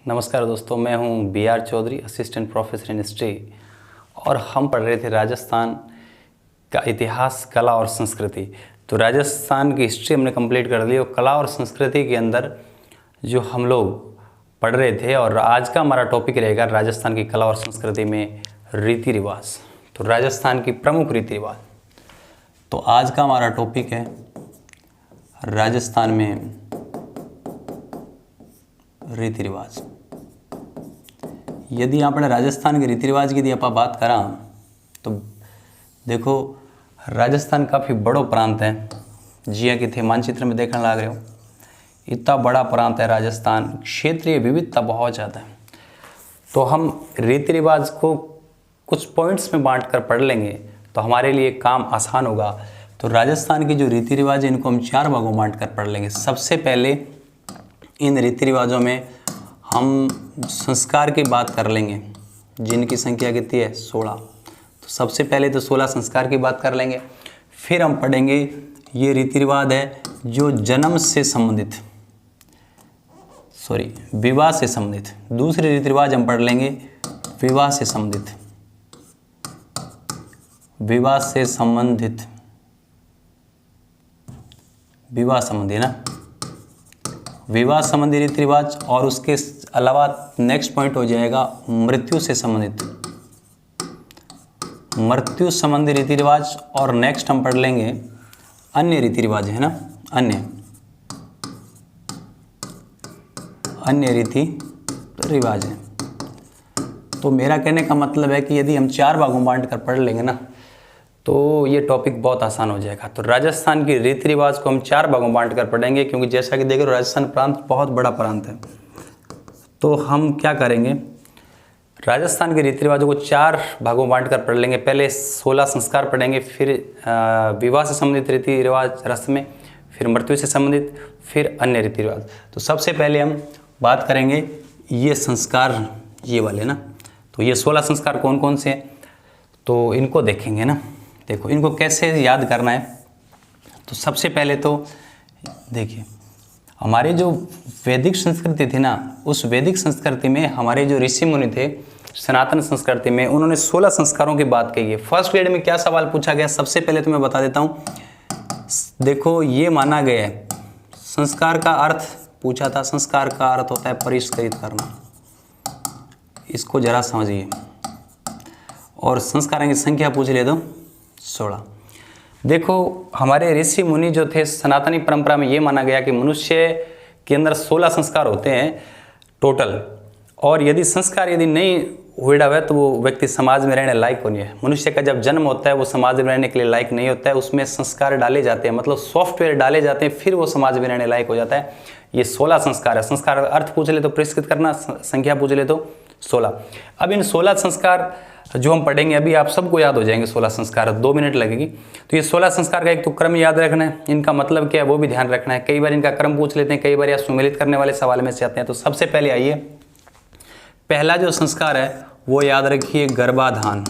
नमस्कार दोस्तों, मैं हूं BR Chaudhary, assistant professor in history, और हम पढ़ रहे थे राजस्थान का इतिहास, कला और संस्कृति। तो राजस्थान की हिस्ट्री हमने कंप्लीट कर ली और कला और संस्कृति के अंदर जो हम लोग पढ़ रहे थे, और आज का हमारा टॉपिक रहेगा राजस्थान की कला और संस्कृति में रीति रिवाज। तो राजस्थान की प्रमुख रीति रिवाज। तो आज का हमारा टॉपिक है राजस्थान में रीति रिवाज। यदि આપણે राजस्थान के रीति रिवाज की यदि आप बात करा तो देखो, राजस्थान काफ़ी बड़ो प्रांत है। जिया कि थे मानचित्र में देखने लग रहे हो, इतना बड़ा प्रांत है राजस्थान। क्षेत्रीय विविधता बहुत ज़्यादा है। तो हम रीति रिवाज को कुछ पॉइंट्स में बांट कर पढ़ लेंगे तो हमारे लिए काम आसान होगा। तो राजस्थान की जो रीति रिवाज है इनको हम 4 भागों में बांट कर पढ़ लेंगे। सबसे पहले इन रीति रिवाजों में हम संस्कार की बात कर लेंगे, जिनकी संख्या कितनी है? 16। तो सबसे पहले तो 16 संस्कार की बात कर लेंगे। फिर हम पढ़ेंगे ये रीति रिवाज है जो जन्म से संबंधित, विवाह से संबंधित। दूसरे रीति रिवाज हम पढ़ लेंगे विवाह से संबंधित, विवाह से संबंधित, विवाह संबंधी ना, विवाह संबंधी रीति रिवाज। और उसके अलावा नेक्स्ट पॉइंट हो जाएगा मृत्यु से संबंधित, मृत्यु संबंधी रीति रिवाज। और नेक्स्ट हम पढ़ लेंगे अन्य रीति रिवाज, है ना, अन्य रीति रिवाज है। तो मेरा कहने का मतलब है कि यदि हम 4 भागों में बांट कर पढ़ लेंगे ना तो ये टॉपिक बहुत आसान हो जाएगा। तो राजस्थान की रीति रिवाज को हम 4 भागों में बांट कर पढ़ेंगे, क्योंकि जैसा कि देख रहे हो राजस्थान प्रांत बहुत बड़ा प्रांत है। तो हम क्या करेंगे, राजस्थान के रीति रिवाजों को 4 भागों में बांट कर पढ़ लेंगे। पहले 16 संस्कार पढ़ेंगे, फिर विवाह से संबंधित रीति रिवाज रस्में, फिर मृत्यु से संबंधित, फिर अन्य रीति रिवाज। तो सबसे पहले हम बात करेंगे ये संस्कार, ये वाले ना। तो ये 16 संस्कार कौन कौन से हैं तो इनको देखेंगे ना। देखो इनको कैसे याद करना है। तो सबसे पहले तो देखिए, हमारी जो वैदिक संस्कृति थी ना, उस वैदिक संस्कृति में हमारे जो ऋषि मुनि थे, सनातन संस्कृति में उन्होंने 16 संस्कारों की बात कही है। फर्स्ट ग्रेड में क्या सवाल पूछा गया, सबसे पहले तो मैं बता देता हूँ। देखो ये माना गया है, संस्कार का अर्थ पूछा था। संस्कार का अर्थ होता है परिष्कृत करना, इसको जरा समझिए। और संस्कारों की संख्या पूछ ले तो 16। देखो हमारे ऋषि मुनि जो थे, सनातनी परंपरा में ये माना गया कि मनुष्य के अंदर 16 संस्कार होते हैं टोटल। और यदि संस्कार यदि नहीं हुआ है तो वो व्यक्ति समाज में रहने लायक नहीं है। मनुष्य का जब जन्म होता है वो समाज में रहने के लिए लायक नहीं होता है। उसमें संस्कार डाले जाते हैं, मतलब सॉफ्टवेयर डाले जाते हैं, फिर वो समाज में रहने लायक हो जाता है। ये 16 संस्कार है। संस्कार का अर्थ पूछ ले तो परिष्कृत करना, संख्या पूछ ले तो 16। अब इन 16 संस्कार जो हम पढ़ेंगे अभी आप सबको याद हो जाएंगे। 16 संस्कार 2 मिनट लगेगी। तो ये 16 संस्कार का एक तो क्रम याद रखना है, इनका मतलब क्या है वो भी ध्यान रखना है। कई बार इनका क्रम पूछ लेते हैं, कई बार या सुमेलित करने वाले सवाल में से आते हैं। तो सबसे पहले आइए, पहला जो संस्कार है वो याद रखिए गर्भाधान।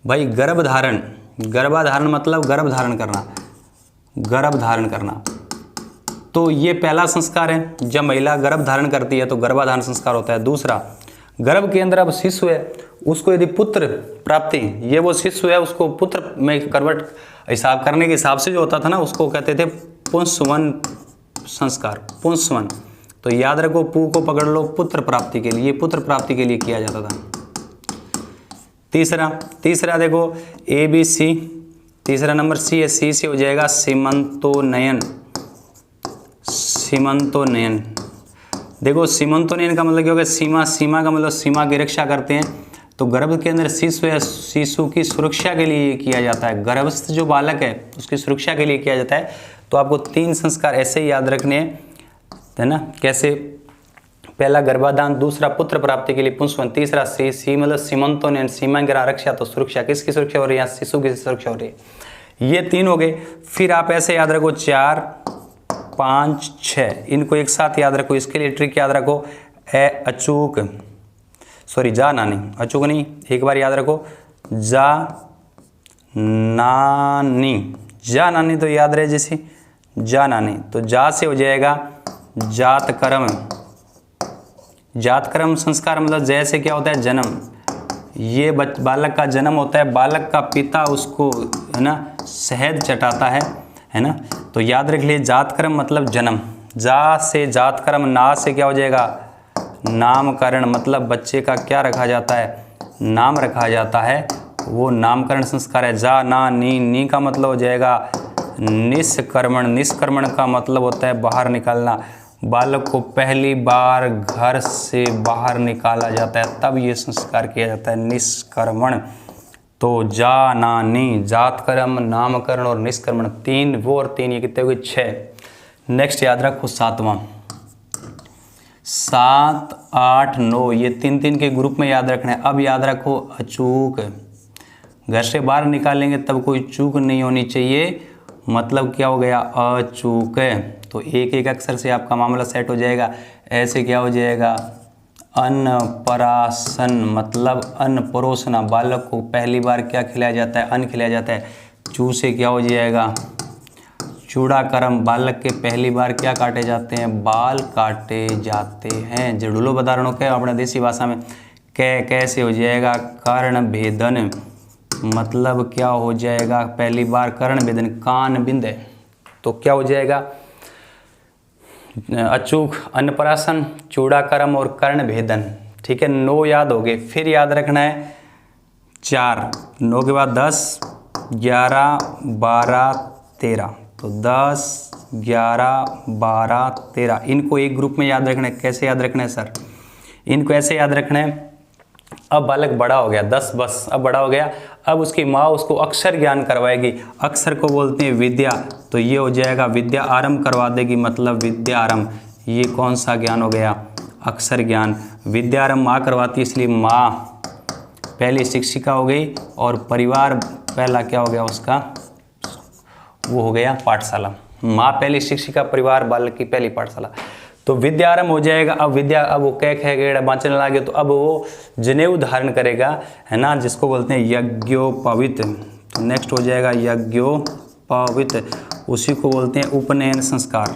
भाई गर्भधारण, गर्भाधारण मतलब गर्भ धारण करना, गर्भ धारण करना। तो ये पहला संस्कार है। जब महिला गर्भ धारण करती है तो गर्भाधारण संस्कार होता है। दूसरा, गर्भ के अंदर अब शिशु है, उसको यदि पुत्र प्राप्ति, ये वो शिशु है उसको पुत्र में कन्वर्ट हिसाब करने के हिसाब से जो होता था ना, उसको कहते थे पुंसवन संस्कार, पुंसवन। तो याद रखो, पू को पकड़ लो, पुत्र प्राप्ति के लिए, पुत्र प्राप्ति के लिए किया जाता था। तीसरा देखो ABC, तीसरा नंबर C है। C से हो जाएगा सीमंतोन्नयन, सीमंतोन्नयन। देखो सीमंतोन्नयन का मतलब क्या होगा, सीमा, सीमा का मतलब सीमा की रक्षा करते हैं। तो गर्भ के अंदर शिशु है, शिशु की सुरक्षा के लिए किया जाता है। गर्भस्थ जो बालक है उसकी सुरक्षा के लिए किया जाता है। तो आपको 3 संस्कार ऐसे ही याद रखने हैं, है ना। कैसे? पहला गर्भाधान, दूसरा पुत्र प्राप्ति के लिए पुंसवन, तीसरा सी मतलब सीमंतोन्नयन, सीमा की रक्षा। तो सुरक्षा, किसकी सुरक्षा हो रही है? शिशु की सुरक्षा हो रही है। ये 3 हो गए। फिर आप ऐसे याद रखो 4, 5, 6, इनको एक साथ याद रखो। इसके लिए ट्रिक याद रखो, अचूक, जा नानी, अचूक नहीं, एक बार याद रखो, जा नानी, जा नानी तो याद रहे जैसे जा नानी। तो जा से हो जाएगा जात कर्म, जात कर्म संस्कार मतलब जैसे क्या होता है जन्म, ये बालक का जन्म होता है, बालक का पिता उसको है ना शहद चटाता है ना। तो याद रख लिए जात कर्म मतलब जन्म, जा से जात कर्म, ना से क्या हो जाएगा नामकरण, मतलब बच्चे का क्या रखा जाता है नाम रखा जाता है, वो नामकरण संस्कार है। जा ना नी का मतलब हो जाएगा निष्कर्मण, निष्कर्मण का मतलब होता है बाहर निकालना, बालक को पहली बार घर से बाहर निकाला जाता है तब ये संस्कार किया जाता है निष्कर्मण। तो जा ना नी, जात कर्म, नामकरण और निष्कर्मण, 3 वो और 3 ये कितने हुए 6। नेक्स्ट याद रखो 7वां, 7, 8, 9 ये 3 के ग्रुप में याद रखना है। अब याद रखो अचूक, घर से बाहर निकालेंगे तब कोई चूक नहीं होनी चाहिए, मतलब क्या हो गया अचूक है। तो एक एक अक्षर से आपका मामला सेट हो जाएगा। ऐसे क्या हो जाएगा अन्नप्राशन, मतलब अन्न परोसना, बालक को पहली बार क्या खिलाया जाता है अन्न खिलाया जाता है। चू से क्या हो जाएगा चूड़ाकर्म, बालक के पहली बार क्या काटे जाते हैं बाल काटे जाते हैं। जड़ूलो बदारणों के अपने देसी भाषा में कैसे हो जाएगा कर्ण भेदन, मतलब क्या हो जाएगा पहली बार कर्ण भेदन कान बिंदे। तो क्या हो जाएगा अचूक, अन्नप्राशन, चूड़ाकर्म और कर्ण भेदन। ठीक है 9 याद हो गए। फिर याद रखना है 4, 9 के बाद 10, 11, 12, 13। तो 10, 11, 12, 13 इनको एक ग्रुप में याद रखना है। कैसे याद रखना है सर, इनको ऐसे याद रखना है। अब बालक बड़ा हो गया 10 बस, अब बड़ा हो गया, अब उसकी माँ उसको अक्षर ज्ञान करवाएगी, अक्षर को बोलते हैं विद्या। तो ये हो जाएगा विद्या आरंभ करवा देगी, मतलब विद्या आरंभ। ये कौन सा ज्ञान हो गया अक्षर ज्ञान। विद्या आरंभ माँ करवाती, इसलिए माँ पहली शिक्षिका हो गई, और परिवार पहला क्या हो गया उसका वो हो गया पाठशाला। माँ पहली शिक्षिका, परिवार बालक की पहली पाठशाला। तो विद्या आरंभ हो जाएगा। अब विद्या, अब वो कह गेड़ा बाँचने लगे तो अब वो जनेऊ धारण करेगा है ना, जिसको बोलते हैं यज्ञोपवीत। तो नेक्स्ट हो जाएगा यज्ञोपवीत, उसी को बोलते हैं उपनयन संस्कार।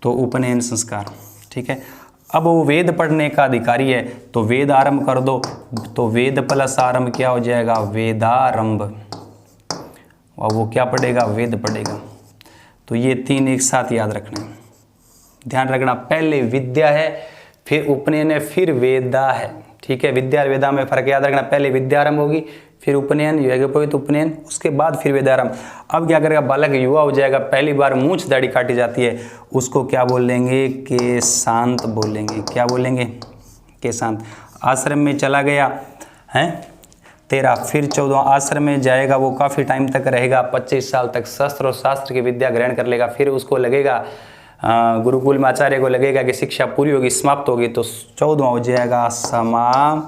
तो उपनयन संस्कार ठीक है। अब वो वेद पढ़ने का अधिकारी है तो वेद आरंभ कर दो, तो वेद प्लस आरंभ क्या हो जाएगा वेदारंभ, और वो क्या पढ़ेगा वेद पढ़ेगा। तो ये 3 एक साथ याद रखना है, ध्यान रखना। पहले विद्या है, फिर उपनयन है, फिर वेदा है। ठीक है विद्या और वेदा में फर्क याद रखना। पहले विद्यारंभ होगी, फिर उपनयन, यज्ञोपवीत उपनयन, उसके बाद फिर वेदारंभ। अब क्या करेगा बालक युवा हो जाएगा, पहली बार मूंछ दाढ़ी काटी जाती है, उसको क्या बोलेंगे केशांत बोलेंगे। क्या बोलेंगे केशांत। आश्रम में चला गया है 13, फिर 14 आश्रम में जाएगा, वो काफ़ी टाइम तक रहेगा 25 साल तक, शस्त्र और शास्त्र की विद्या ग्रहण कर लेगा। फिर उसको लगेगा गुरुकुल में आचार्य को लगेगा कि शिक्षा पूरी होगी समाप्त होगी, तो 14वां हो जाएगा समावर्तन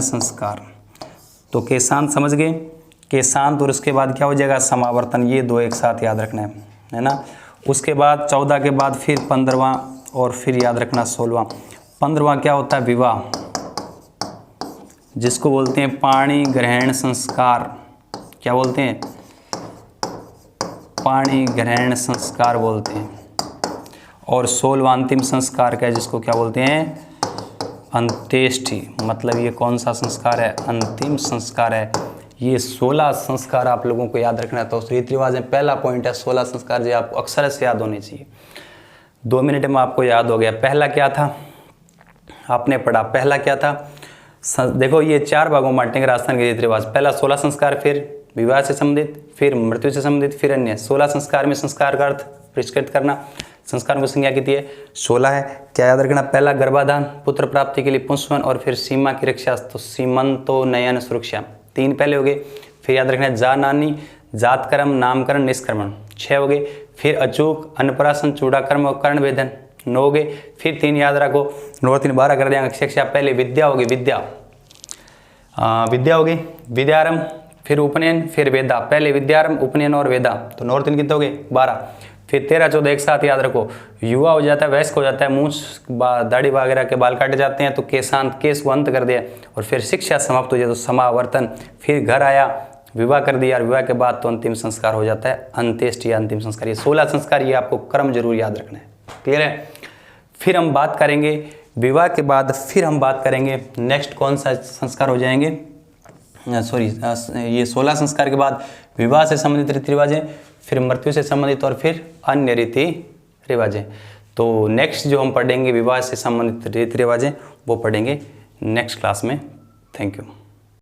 संस्कार। तो केशांत समझ गए, केशांत और उसके बाद क्या हो जाएगा समावर्तन, ये 2 एक साथ याद रखना है ना। उसके बाद 14 के बाद फिर 15वां, और फिर याद रखना 16वां। 15वां क्या होता है विवाह, जिसको बोलते हैं पाणी ग्रहण संस्कार। क्या बोलते हैं पाणी ग्रहण संस्कार बोलते हैं। और 16वां अंतिम संस्कार का है, जिसको क्या बोलते हैं अंत्येष्टि, मतलब ये कौन सा संस्कार है अंतिम संस्कार है। ये 16 संस्कार आप लोगों को याद रखना है। तो रीति रिवाज में पहला पॉइंट है 16 संस्कार जो आपको अक्षर से याद होने चाहिए। 2 मिनट में आपको याद हो गया। पहला क्या था आपने पढ़ा, पहला क्या था देखो ये 4 भागों में बांटेंगे राजस्थान के रीति रिवाज। पहला 16 संस्कार, फिर विवाह से संबंधित, फिर मृत्यु से संबंधित, फिर अन्य। 16 संस्कार में संस्कार का अर्थ परिष्कृत करना, संस्कार की संख्या कितनी है 16 है। क्या याद रखना पहला गर्भाधान, पुत्र प्राप्ति के लिए पुंसवन, और फिर सीमा की रक्षा, तो सीमंतो नयन सुरक्षा 3 पहले हो गए। फिर याद रखना जा नानी, जात कर्म, नामकरण, निष्कर्मण 6 हो गए। फिर अचूक, अन्नप्राशन, चूड़ाकर्म और कर्ण भेदन 9 हो गए। फिर 3 याद रखो 9 3 12 कर देंगे शिक्षा। पहले विद्या होगी, विद्या हो गई विद्यारंभ, फिर उपनयन, फिर वेदा। पहले विद्यारंभ, उपनयन और वेदा, तो 9 3 कितने हो गए 12। फिर 13 14 एक साथ याद रखो। युवा हो जाता है, वयस्क हो जाता है, मूंछ दाढ़ी वगैरह के बाल काटे जाते हैं, तो केशांत, केश को अंत कर दिया। और फिर शिक्षा समाप्त हो जाए तो समावर्तन। फिर घर आया, विवाह कर दिया, और विवाह के बाद तो अंतिम संस्कार हो जाता है अंत्येष्टि या अंतिम संस्कार। ये 16 संस्कार, ये आपको क्रम जरूर याद रखना है। क्लियर है। फिर हम बात करेंगे विवाह के बाद, फिर हम बात करेंगे नेक्स्ट कौन सा संस्कार हो जाएंगे, सॉरी ये 16 संस्कार के बाद विवाह से संबंधित रीति रिवाज हैं, फिर मृत्यु से संबंधित और फिर अन्य रीति रिवाज हैं। तो नेक्स्ट जो हम पढ़ेंगे विवाह से संबंधित रीति रिवाज हैं वो पढ़ेंगे नेक्स्ट क्लास में। Thank you.